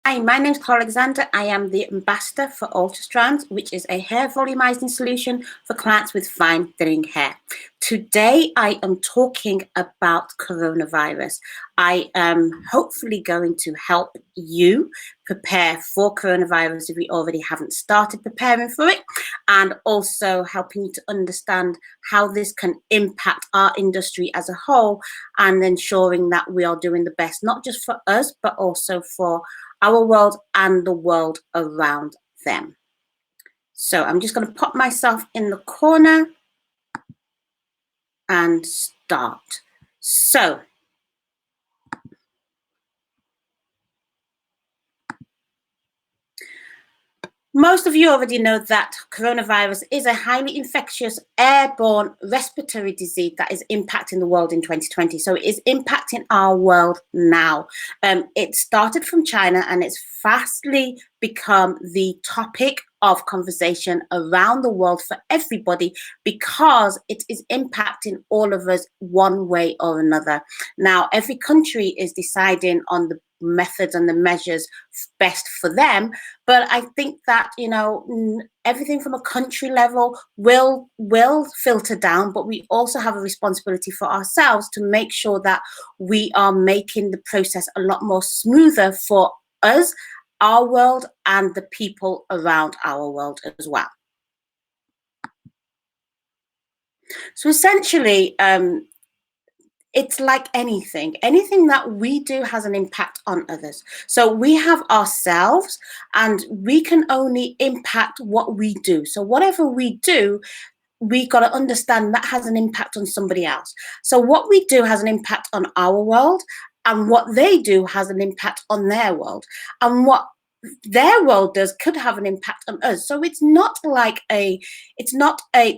Hi, my name is Clara Alexander. I am the ambassador for Ultrastrands, which is a hair volumizing solution for clients with fine thinning hair. Today, I am talking about coronavirus. I am hopefully going to help you prepare for coronavirus if you already haven't started preparing for it, and also helping you to understand how this can impact our industry as a whole, and ensuring that we are doing the best, not just for us, but also for our world and the world around them. So I'm just going to pop myself in the corner and start. So most of you already know that coronavirus is a highly infectious airborne respiratory disease that is impacting the world in 2020. So it is impacting our world now. It started from China and it's fastly become the topic of conversation around the world for everybody because it is impacting all of us one way or another. Now, every country is deciding on the methods and the measures best for them, but I think that everything from a country level will filter down, but we also have a responsibility for ourselves to make sure that we are making the process a lot more smoother for us, our world, and the people around our world as well. So essentially, it's like anything that we do has an impact on others. So we have ourselves and we can only impact what we do. So whatever we do, we got to understand that has an impact on somebody else. So what we do has an impact on our world, and what they do has an impact on their world, and what their world does could have an impact on us. So it's not a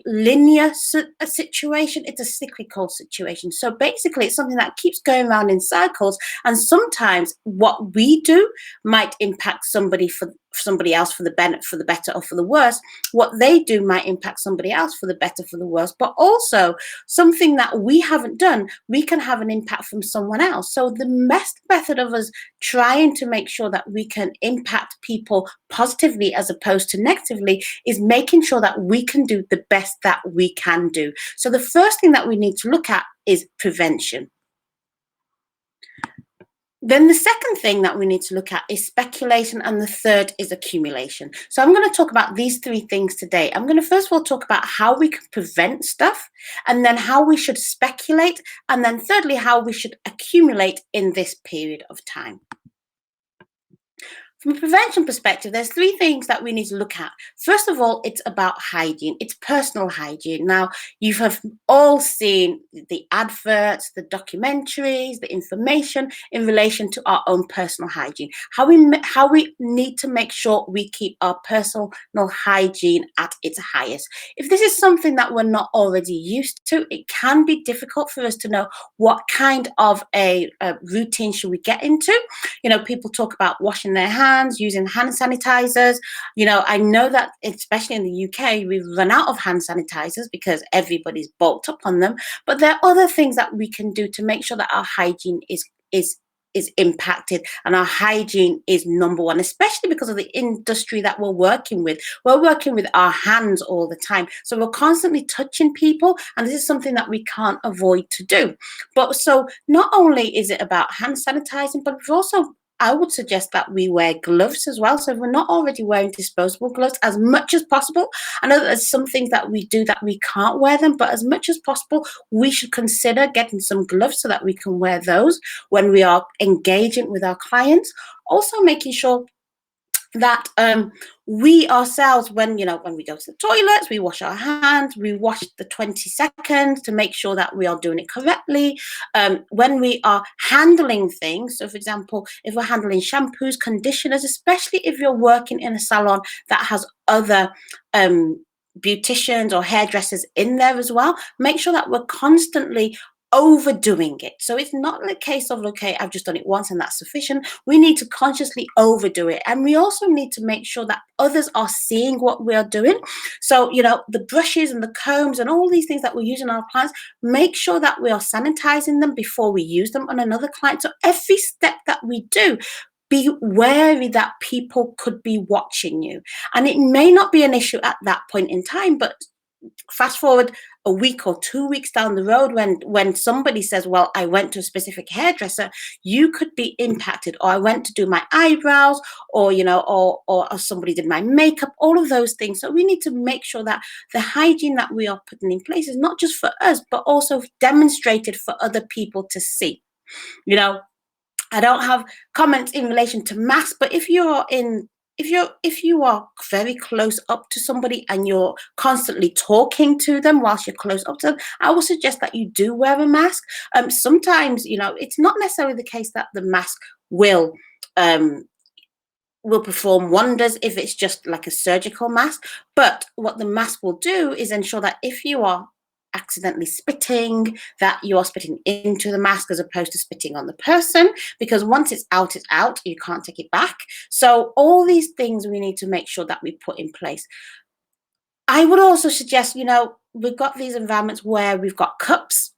linear situation, it's a cyclical situation. So basically it's something that keeps going around in cycles, and sometimes what we do might impact somebody else for the better or for the worse. What they do might impact somebody else for the better, for the worse, but also something that we haven't done, we can have an impact from someone else. So the best method of us trying to make sure that we can impact people positively as opposed to negatively is making sure that we can do the best that we can do. So the first thing that we need to look at is prevention. Then the second thing that we need to look at is speculation, and the third is accumulation. So I'm going to talk about these three things today. I'm going to first of all talk about how we can prevent stuff, and then how we should speculate, and then thirdly, how we should accumulate in this period of time. From a prevention perspective, there's three things that we need to look at. First of all, it's about hygiene. It's personal hygiene. Now, you have all seen the adverts, the documentaries, the information in relation to our own personal hygiene. How we need to make sure we keep our personal hygiene at its highest. If this is something that we're not already used to, it can be difficult for us to know what kind of a routine should we get into. People talk about washing their hands, using hand sanitizers. I know that especially in the UK, we've run out of hand sanitizers because everybody's bulked up on them. But there are other things that we can do to make sure that our hygiene is impacted and our hygiene is number one, especially because of the industry that we're working with. We're working with our hands all the time. So we're constantly touching people, and this is something that we can't avoid to do. But so not only is it about hand sanitizing, but we've also, I would suggest that we wear gloves as well. So if we're not already wearing disposable gloves, as much as possible. I know that there's some things that we do that we can't wear them, but as much as possible, we should consider getting some gloves so that we can wear those when we are engaging with our clients. Also making sure that we ourselves, when we go to the toilets, we wash our hands, we wash the 20 seconds to make sure that we are doing it correctly. When we are handling things, so for example, if we're handling shampoos, conditioners, especially if you're working in a salon that has other beauticians or hairdressers in there as well, make sure that we're constantly overdoing it. So it's not a case of, okay, I've just done it once and that's sufficient. We need to consciously overdo it. And we also need to make sure that others are seeing what we are doing. So, the brushes and the combs and all these things that we're using on our clients, make sure that we are sanitizing them before we use them on another client. So every step that we do, be wary that people could be watching you. And it may not be an issue at that point in time, but fast forward a week or 2 weeks down the road, when somebody says, well, I went to a specific hairdresser, you could be impacted. Or I went to do my eyebrows, or or somebody did my makeup, all of those things. So we need to make sure that the hygiene that we are putting in place is not just for us, but also demonstrated for other people to see. I don't have comments in relation to masks, but if you are very close up to somebody and you're constantly talking to them whilst you're close up to them, I would suggest that you do wear a mask. Sometimes, it's not necessarily the case that the mask will perform wonders if it's just like a surgical mask. But what the mask will do is ensure that if you are accidentally spitting, that you are spitting into the mask as opposed to spitting on the person, because once it's out, you can't take it back. So all these things we need to make sure that we put in place. I would also suggest, we've got these environments where we've got cups.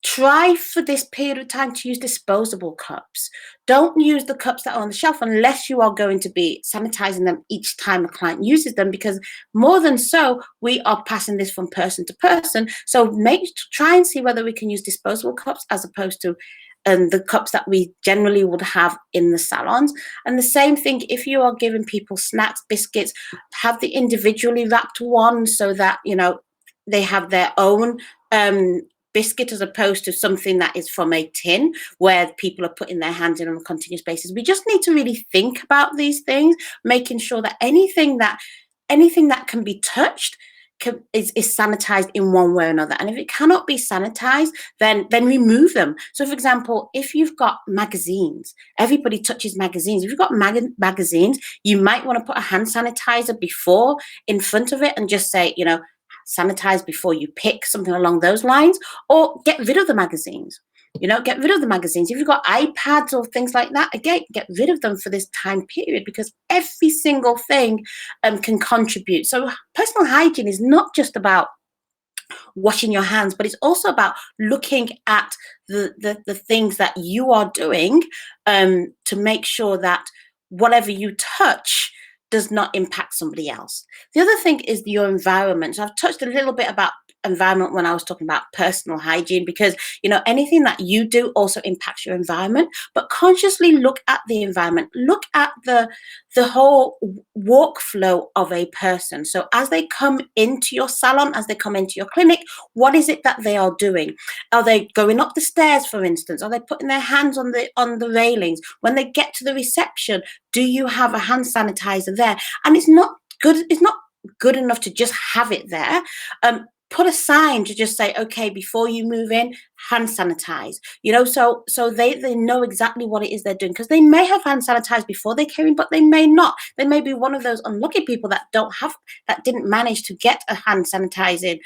Try for this period of time to use disposable cups. Don't use the cups that are on the shelf unless you are going to be sanitizing them each time a client uses them, because more than so, we are passing this from person to person. So try and see whether we can use disposable cups as opposed to the cups that we generally would have in the salons. And the same thing, if you are giving people snacks, biscuits, have the individually wrapped one so that, they have their own biscuit as opposed to something that is from a tin where people are putting their hands in on a continuous basis. We just need to really think about these things, making sure that anything that can be touched is sanitized in one way or another. And if it cannot be sanitized, then remove them. So for example, if you've got magazines, everybody touches magazines. If you've got magazines, you might want to put a hand sanitizer before in front of it and just say, sanitize before you pick, something along those lines, or get rid of the magazines. Get rid of the magazines. If you've got iPads or things like that, again, get rid of them for this time period, because every single thing can contribute. So personal hygiene is not just about washing your hands, but it's also about looking at the things that you are doing to make sure that whatever you touch does not impact somebody else. The other thing is your environment. So I've touched a little bit about environment when I was talking about personal hygiene, because anything that you do also impacts your environment. But consciously look at the environment, look at the whole workflow of a person. So as they come into your salon, as they come into your clinic, what is it that they are doing? Are they going up the stairs, for instance? Are they putting their hands on the railings? When they get to the reception, do you have a hand sanitizer there? And it's not good enough to just have it there. Put a sign to just say, okay, before you move in, hand sanitize. So they know exactly what it is they're doing, because they may have hand sanitized before they came in, but they may not. They may be one of those unlucky people that didn't manage to get a hand sanitizing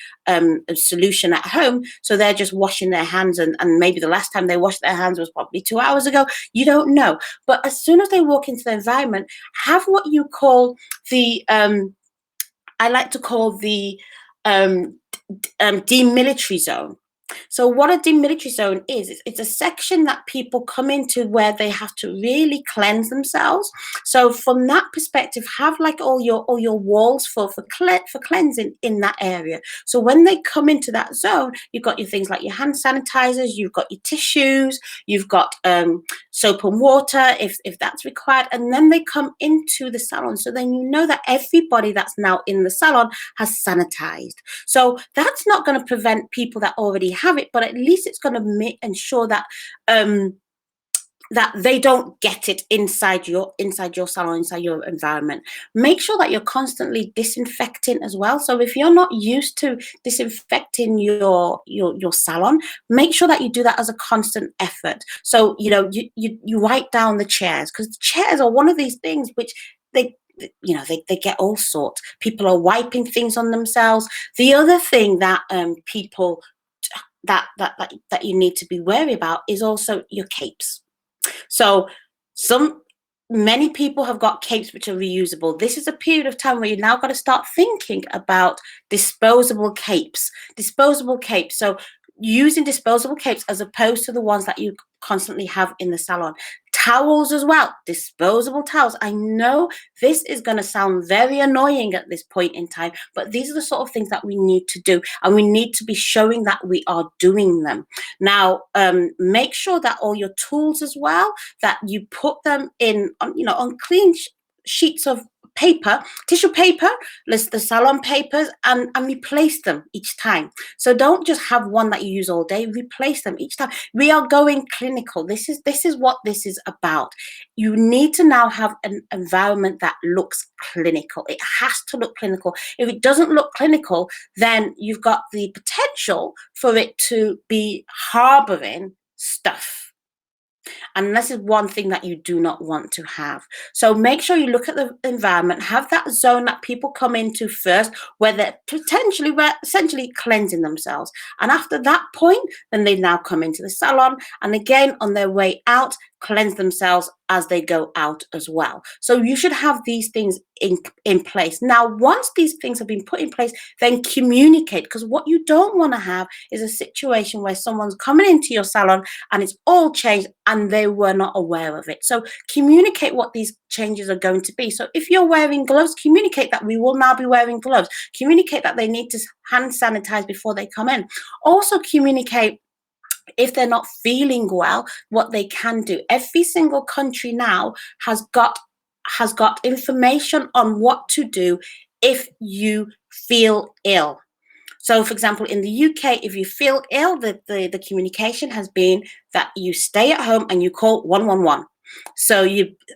solution at home. So they're just washing their hands, and maybe the last time they washed their hands was probably 2 hours ago. You don't know. But as soon as they walk into the environment, have what you call the I like to call the demilitary zone. So what a demilitary zone is, it's a section that people come into where they have to really cleanse themselves. So from that perspective, have like all your walls for cleansing in that area. So when they come into that zone, you've got your things like your hand sanitizers, you've got your tissues, you've got soap and water if that's required, and then they come into the salon. So then that everybody that's now in the salon has sanitized. So that's not going to prevent people that already have it, but at least it's going to ensure that that they don't get it inside your salon, inside your environment. Make sure that you're constantly disinfecting as well. So if you're not used to disinfecting your salon, make sure that you do that as a constant effort. So you wipe down the chairs, because the chairs are one of these things which they get all sorts. People are wiping things on themselves. The other thing that people that you need to be wary about is also your capes. So many people have got capes which are reusable. This is a period of time where you now got to start thinking about disposable capes. So using disposable capes as opposed to the ones that you constantly have in the salon. Towels as well, disposable towels. I know this is going to sound very annoying at this point in time, but these are the sort of things that we need to do, and we need to be showing that we are doing them. Now, make sure that all your tools as well, that you put them in, on clean sheets of paper, tissue paper, list the salon papers, and replace them each time. So don't just have one that you use all day, replace them each time. We are going clinical. This is what this is about. You need to now have an environment that looks clinical. It has to look clinical. If it doesn't look clinical, then you've got the potential for it to be harboring stuff. And this is one thing that you do not want to have. So make sure you look at the environment, have that zone that people come into first, where they're essentially cleansing themselves. And after that point, then they now come into the salon. And again, on their way out, cleanse themselves as they go out as well. So you should have these things in place. Now, once these things have been put in place, then communicate, because what you don't want to have is a situation where someone's coming into your salon and it's all changed and they were not aware of it. So communicate what these changes are going to be. So if you're wearing gloves, communicate that we will now be wearing gloves. Communicate that they need to hand sanitize before they come in. Also communicate if they're not feeling well, what they can do. Every single country now has got information on what to do if you feel ill. So, for example, in the UK, if you feel ill, the communication has been that you stay at home and you call 111. So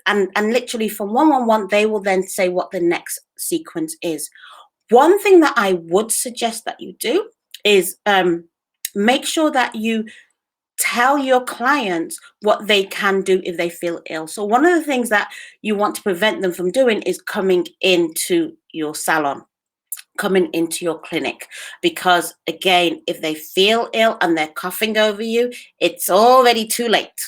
and literally from 111, they will then say what the next sequence is. One thing that I would suggest that you do is make sure that you tell your clients what they can do if they feel ill. So one of the things that you want to prevent them from doing is coming into your salon, coming into your clinic, because again, if they feel ill and they're coughing over you, it's already too late.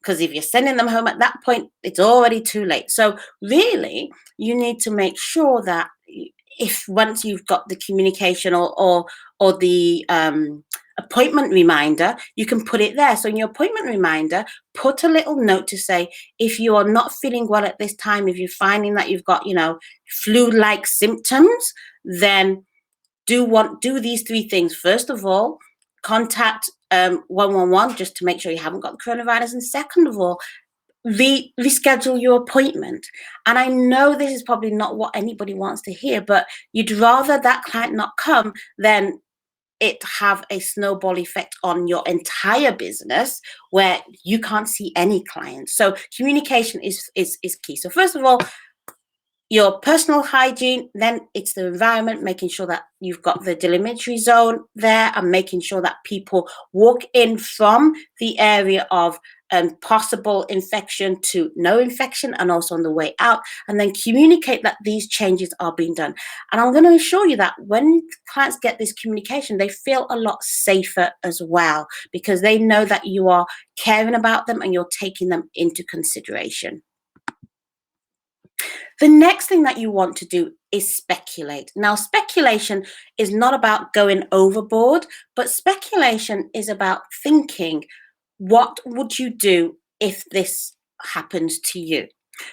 Because if you're sending them home at that point, it's already too late. So really, you need to make sure that if once you've got the communication or the appointment reminder, you can put it there. So in your appointment reminder, put a little note to say, if you are not feeling well at this time, if you're finding that you've got, flu-like symptoms, then do these 3 things. First of all, contact 111 just to make sure you haven't got the coronavirus. And second of all, reschedule your appointment. And I know this is probably not what anybody wants to hear, but you'd rather that client not come than it have a snowball effect on your entire business where you can't see any clients. So communication is key. So first of all, your personal hygiene, then it's the environment, making sure that you've got the delimitary zone there and making sure that people walk in from the area of possible infection to no infection, and also on the way out, and then communicate that these changes are being done. And I'm going to assure you that when clients get this communication, they feel a lot safer as well, because they know that you are caring about them and you're taking them into consideration. The next thing that you want to do is speculate. Now, speculation is not about going overboard, but speculation is about thinking, what would you do if this happens to you?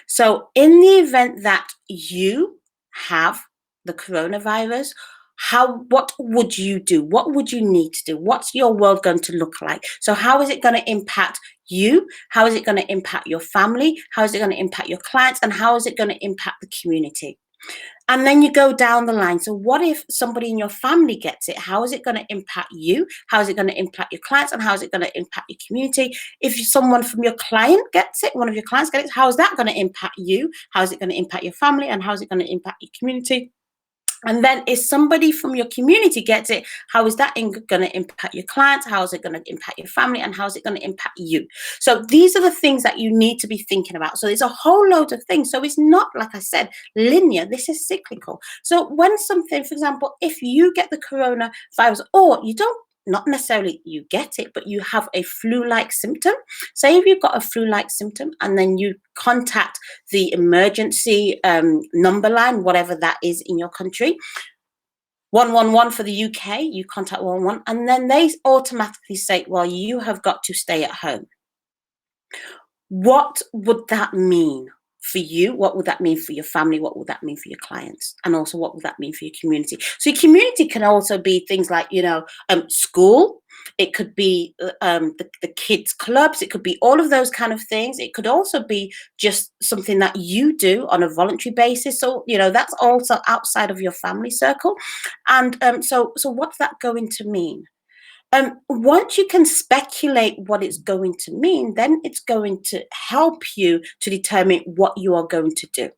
So in the event that you have the coronavirus, what would you do? What would you need to do? What's your world going to look like? So how is it going to impact you? How is it going to impact your family? How is it going to impact your clients? And how is it going to impact the community? And then you go down the line. So what if somebody in your family gets it? How is it going to impact you? How is it going to impact your clients? And how is it going to impact your community? If someone from your client gets it, one of your clients gets it, how is that going to impact you? How is it going to impact your family? And how is it going to impact your community? And then if somebody from your community gets it, how is that going to impact your clients? How is it going to impact your family? And how is it going to impact you? So these are the things that you need to be thinking about. So there's a whole load of things. So it's not, like I said, linear. This is cyclical. So when something, for example, if you get the coronavirus, or you don't, not necessarily you get it, but you have a flu-like symptom. Say if you've got a flu-like symptom and then you contact the emergency number line, whatever that is in your country, 111 for the UK, you contact 111, and then they automatically say, well, you have got to stay at home. What would that mean for you? What would that mean for your family? What would that mean for your clients? And also, what would that mean for your community? So, your community can also be things like, school. It could be the kids' clubs. It could be all of those kind of things. It could also be just something that you do on a voluntary basis. So, that's also outside of your family circle. And so what's that going to mean? Once you can speculate what it's going to mean, then it's going to help you to determine what you are going to do.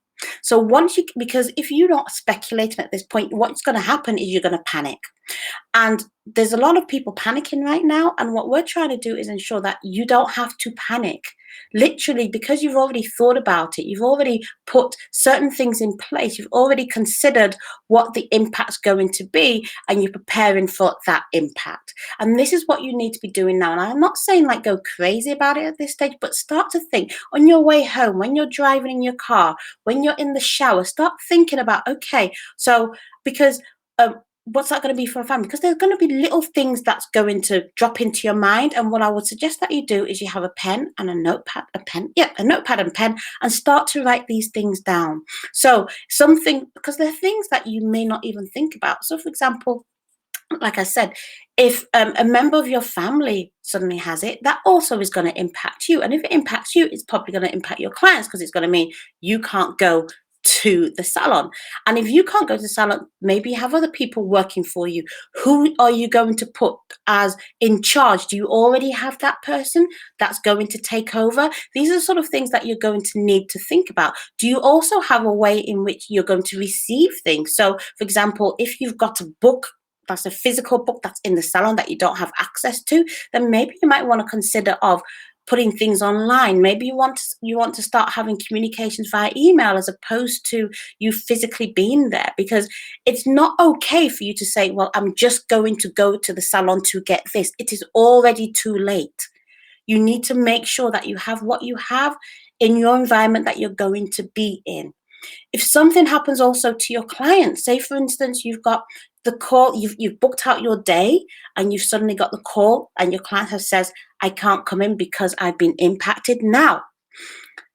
So because if you're not speculating at this point, what's going to happen is you're going to panic. And there's a lot of people panicking right now. And what we're trying to do is ensure that you don't have to panic. Literally, because you've already thought about it, you've already put certain things in place, you've already considered what the impact's going to be, and you're preparing for that impact. And this is what you need to be doing now. And I'm not saying like go crazy about it at this stage, but start to think on your way home, when you're driving in your car, when you're in the shower, start thinking about, okay, so because what's that going to be for a family? Because there's going to be little things that's going to drop into your mind. And what I would suggest that you do is you have a pen and a notepad, a notepad and pen, and start to write these things down. So because there are things that you may not even think about. So for example, like I said, if a member of your family suddenly has it, that also is going to impact you. And if it impacts you, it's probably going to impact your clients, because it's going to mean you can't go to the salon. And if you can't go to the salon, maybe you have other people working for you. Who are you going to put as in charge? Do you already have that person that's going to take over? These are the sort of things that you're going to need to think about. Do you also have a way in which you're going to receive things? So, for example, if you've got a book that's a physical book that's in the salon that you don't have access to, then maybe you might want to consider of putting things online. Maybe you want to start having communications via email as opposed to you physically being there, because it's not okay for you to say, well, I'm just going to go to the salon to get this. It is already too late. You need to make sure that you have what you have in your environment that you're going to be in. If something happens also to your client, say for instance, you've got the call, you've booked out your day, and you've suddenly got the call and your client has says, I can't come in because I've been impacted. Now,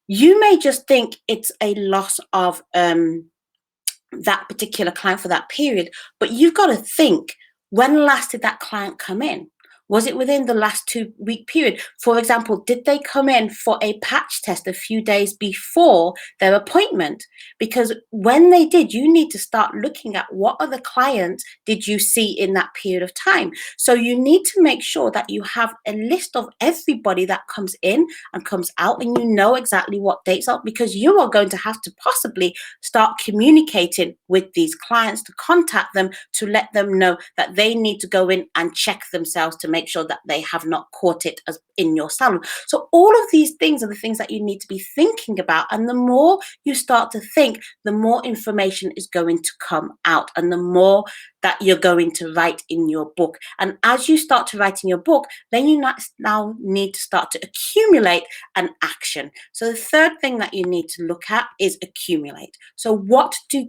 you may just think it's a loss of that particular client for that period, but you've got to think, when last did that client come in? Was it within the last 2-week period? For example, did they come in for a patch test a few days before their appointment? Because when they did, you need to start looking at what other clients did you see in that period of time. So you need to make sure that you have a list of everybody that comes in and comes out, and you know exactly what dates are, because you are going to have to possibly start communicating with these clients to contact them to let them know that they need to go in and check themselves to make sure that they have not caught it as in your salon. So all of these things are the things that you need to be thinking about. And the more you start to think, the more information is going to come out, and the more that you're going to write in your book. And as you start to write in your book, then you now need to start to accumulate an action. So the third thing that you need to look at is accumulate. So what do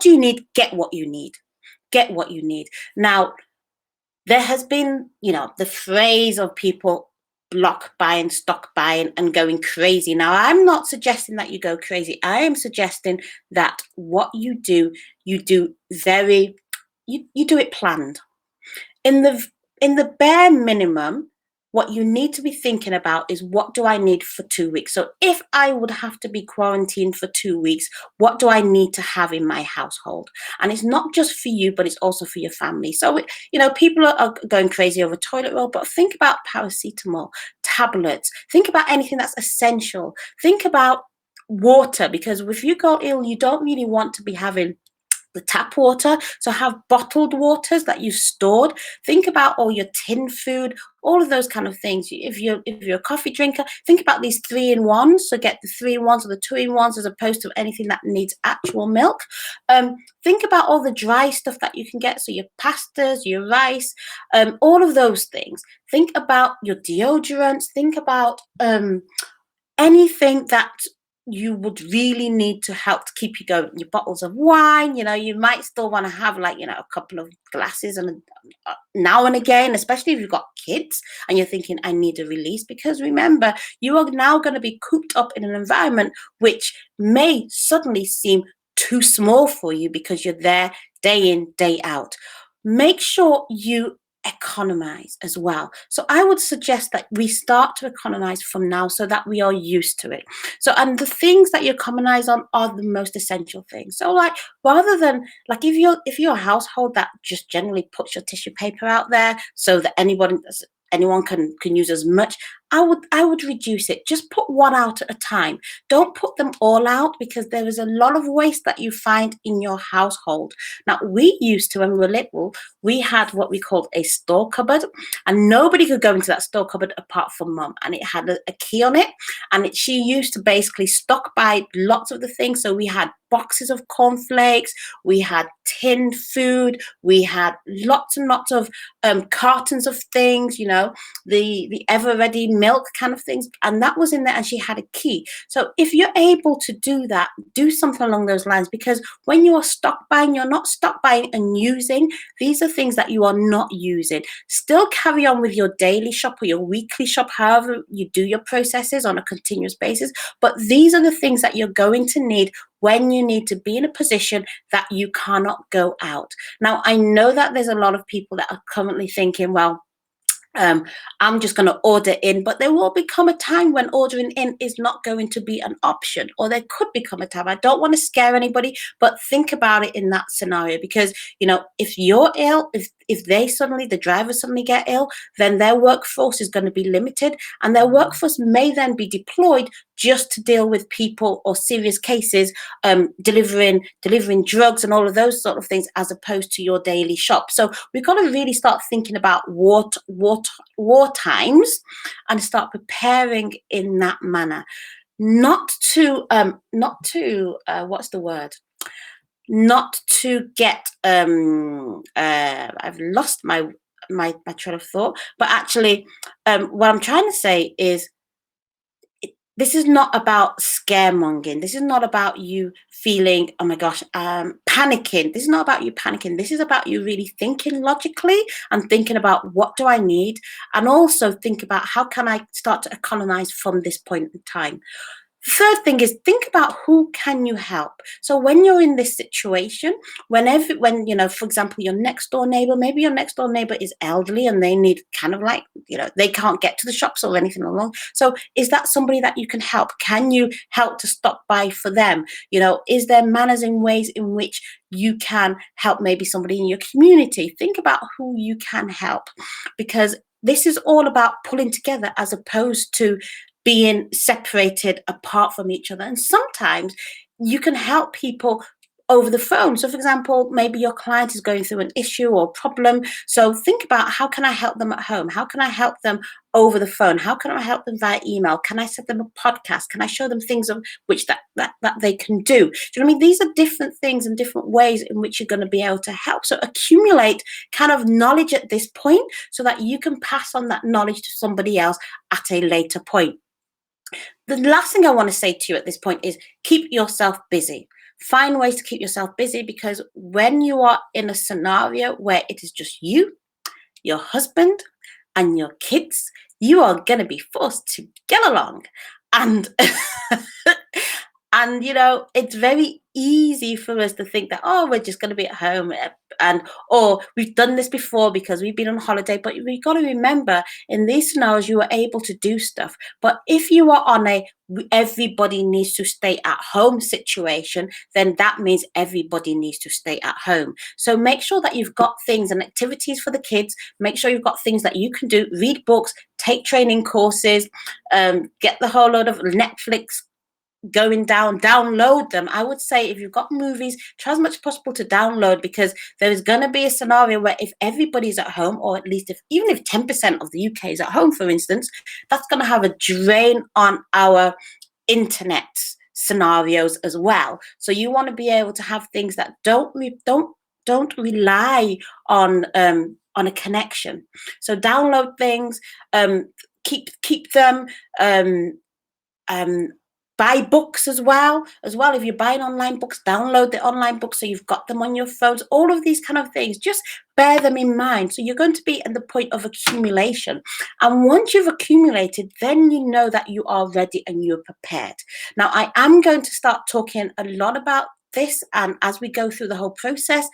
you need? Get what you need. Get what you need. Now, there has been, the phrase of people block buying, stock buying, and going crazy. Now, I'm not suggesting that you go crazy. I am suggesting that what you do very, you do it planned. In the bare minimum, what you need to be thinking about is, what do I need for 2 weeks? So if I would have to be quarantined for 2 weeks, what do I need to have in my household? And it's not just for you, but it's also for your family. So, people are going crazy over toilet roll, but think about paracetamol, tablets. Think about anything that's essential. Think about water, because if you go ill, you don't really want to be having the tap water. So have bottled waters that you've stored. Think about all your tin food, all of those kind of things. If you're a coffee drinker, think about these 3-in-1s. So get the 3-in-1s or the 2-in-1s as opposed to anything that needs actual milk. Think about all the dry stuff that you can get. So your pastas, your rice, all of those things. Think about your deodorants. Think about anything that you would really need to help to keep you going. Your bottles of wine, you might still want to have like, a couple of glasses and now and again, especially if you've got kids and you're thinking, I need a release. Because remember, you are now going to be cooped up in an environment which may suddenly seem too small for you because you're there day in, day out. Make sure you economize as well. So I would suggest that we start to economize from now so that we are used to it. So, and the things that you economize on are the most essential things. So like, rather than like, if you're a household that just generally puts your tissue paper out there so that anyone can use as much, I would reduce it. Just put one out at a time. Don't put them all out, because there is a lot of waste that you find in your household. Now, we used to, when we were little, we had what we called a store cupboard, and nobody could go into that store cupboard apart from mum. And it had a key on it, and she used to basically stock buy lots of the things. So we had boxes of cornflakes, we had tinned food, we had lots and lots of cartons of things, the ever ready milk kind of things, and that was in there, and she had a key. So if you're able to do that, do something along those lines, because when you are stock buying, you're not stock buying and using. These are things that you are not using. Still carry on with your daily shop or your weekly shop, however you do your processes on a continuous basis, but these are the things that you're going to need when you need to be in a position that you cannot go out. Now, I know that there's a lot of people that are currently thinking, well, I'm just going to order in, but there will become a time when ordering in is not going to be an option, or there could become a time. I don't want to scare anybody, but think about it in that scenario, because if you're ill, if the drivers suddenly get ill, then their workforce is going to be limited, and their workforce may then be deployed just to deal with people or serious cases, delivering drugs and all of those sort of things, as opposed to your daily shop. So we've got to really start thinking about war times and start preparing in that manner. Not to what's the word? Not to get I've lost my train of thought, but actually what I'm trying to say is, this is not about scaremongering. This is not about you feeling, oh my gosh, panicking. This is not about you panicking. This is about you really thinking logically and thinking about, what do I need? And also think about, how can I start to economize from this point in time? Third thing is, think about who can you help. So when you're in this situation, when for example, your next door neighbor, maybe your next door neighbor is elderly and they need kind of like, they can't get to the shops or anything along. So is that somebody that you can help? Can you help to stop by for them? Is there manners and ways in which you can help maybe somebody in your community? Think about who you can help, because this is all about pulling together as opposed to being separated apart from each other. And sometimes you can help people over the phone. So for example, maybe your client is going through an issue or problem. So think about, how can I help them at home? How can I help them over the phone? How can I help them via email? Can I set them a podcast? Can I show them things of which that they can do? Do you know what I mean? These are different things and different ways in which you're going to be able to help. So accumulate kind of knowledge at this point so that you can pass on that knowledge to somebody else at a later point. The last thing I want to say to you at this point is, keep yourself busy. Find ways to keep yourself busy, because when you are in a scenario where it is just you, your husband, and your kids, you are going to be forced to get along. And and it's very easy for us to think that, oh, we're just going to be at home, or we've done this before because we've been on holiday. But we've got to remember, in these scenarios, you are able to do stuff. But if you are on a everybody needs to stay at home situation, then that means everybody needs to stay at home. So make sure that you've got things and activities for the kids. Make sure you've got things that you can do. Read books, take training courses, get the whole load of Netflix going down, download them. I would say, if you've got movies, try as much as possible to download, because there is going to be a scenario where if everybody's at home, or at least even if 10% of the UK is at home, for instance, that's going to have a drain on our internet scenarios as well. So you want to be able to have things that don't rely on a connection. So download things, keep them buy books as well. If you're buying online books, download the online books so you've got them on your phones. All of these kind of things, just bear them in mind. So you're going to be at the point of accumulation, and once you've accumulated, then you know that you are ready and you're prepared. Now I am going to start talking a lot about this, and as we go through the whole process,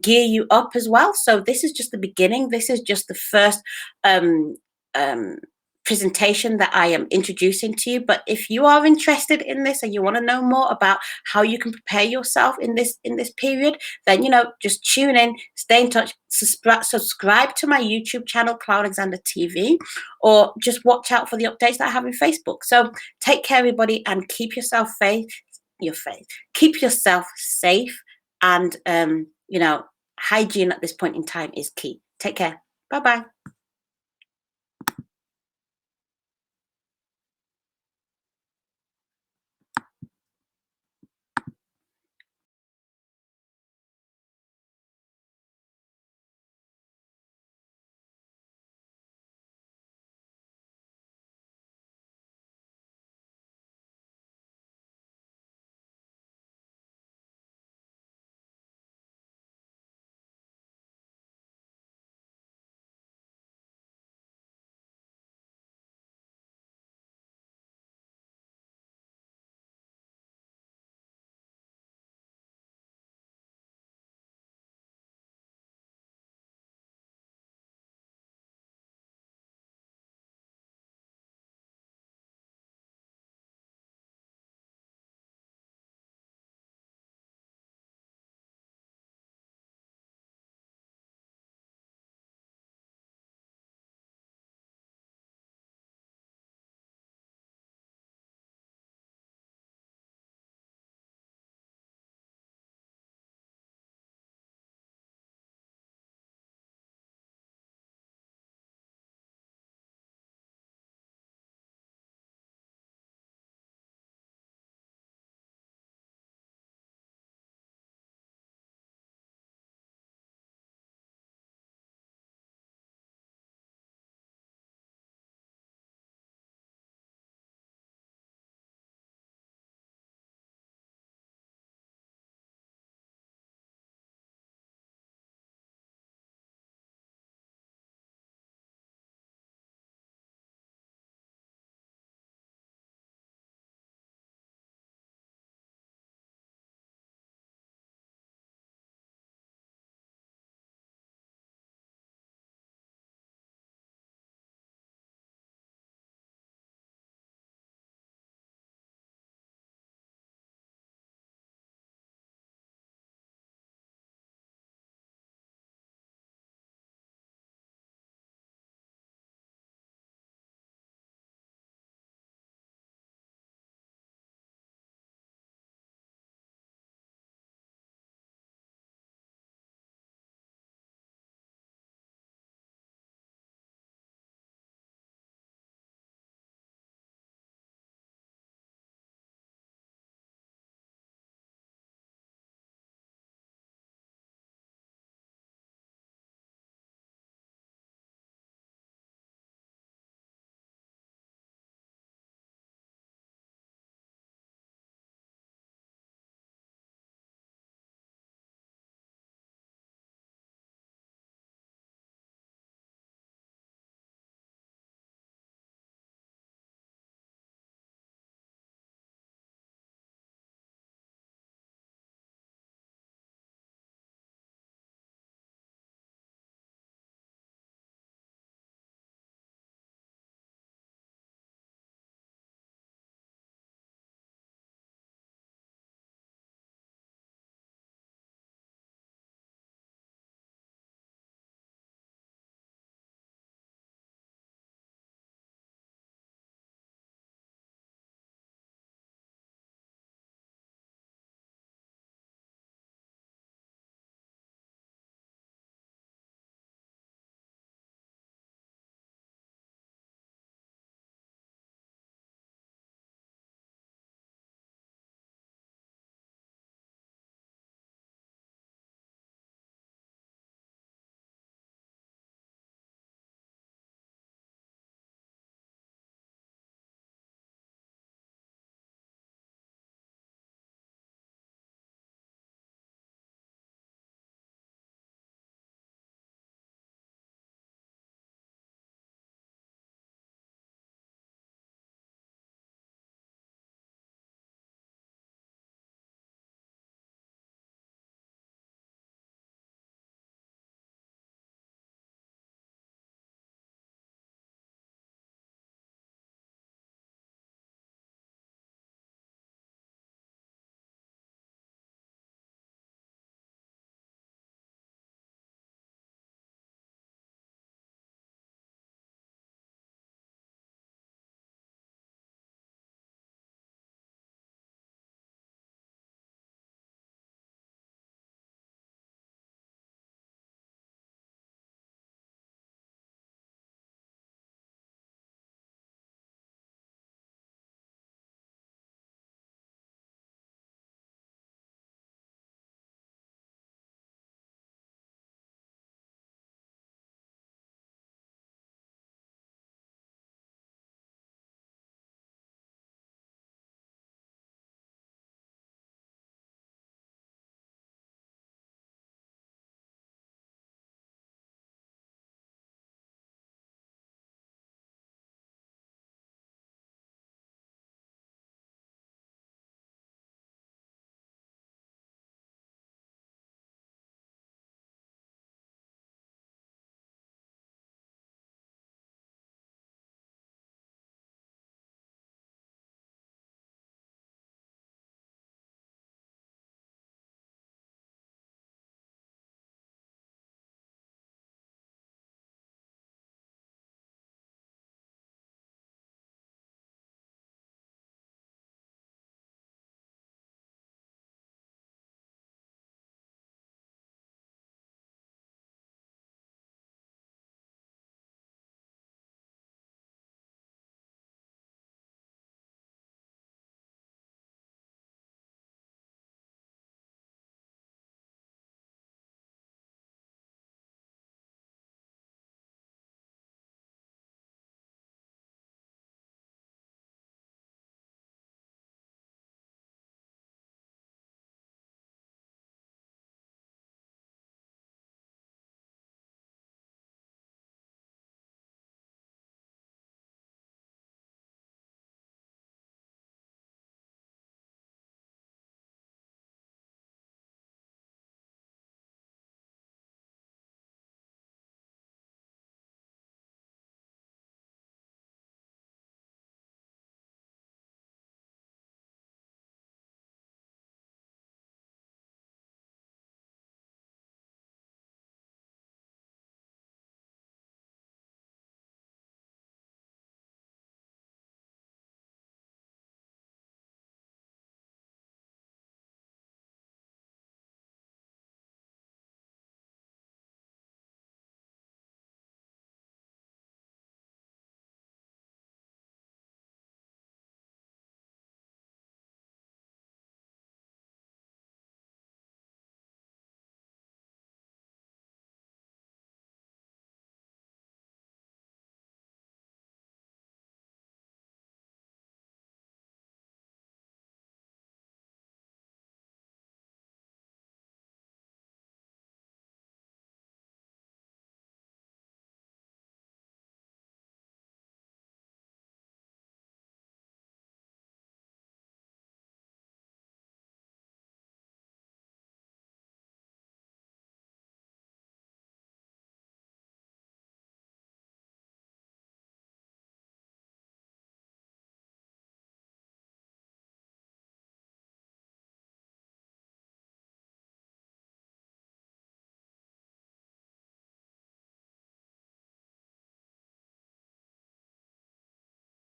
gear you up as well. So this is just the beginning. This is just the first um, um, presentation that I am introducing to you. But if you are interested in this and you want to know more about how you can prepare yourself in this period, then just tune in, stay in touch, subscribe to my YouTube channel, Clara Alexander TV, or just watch out for the updates that I have in Facebook. So take care, everybody, and keep yourself keep yourself safe, and hygiene at this point in time is key. Take care. Bye bye.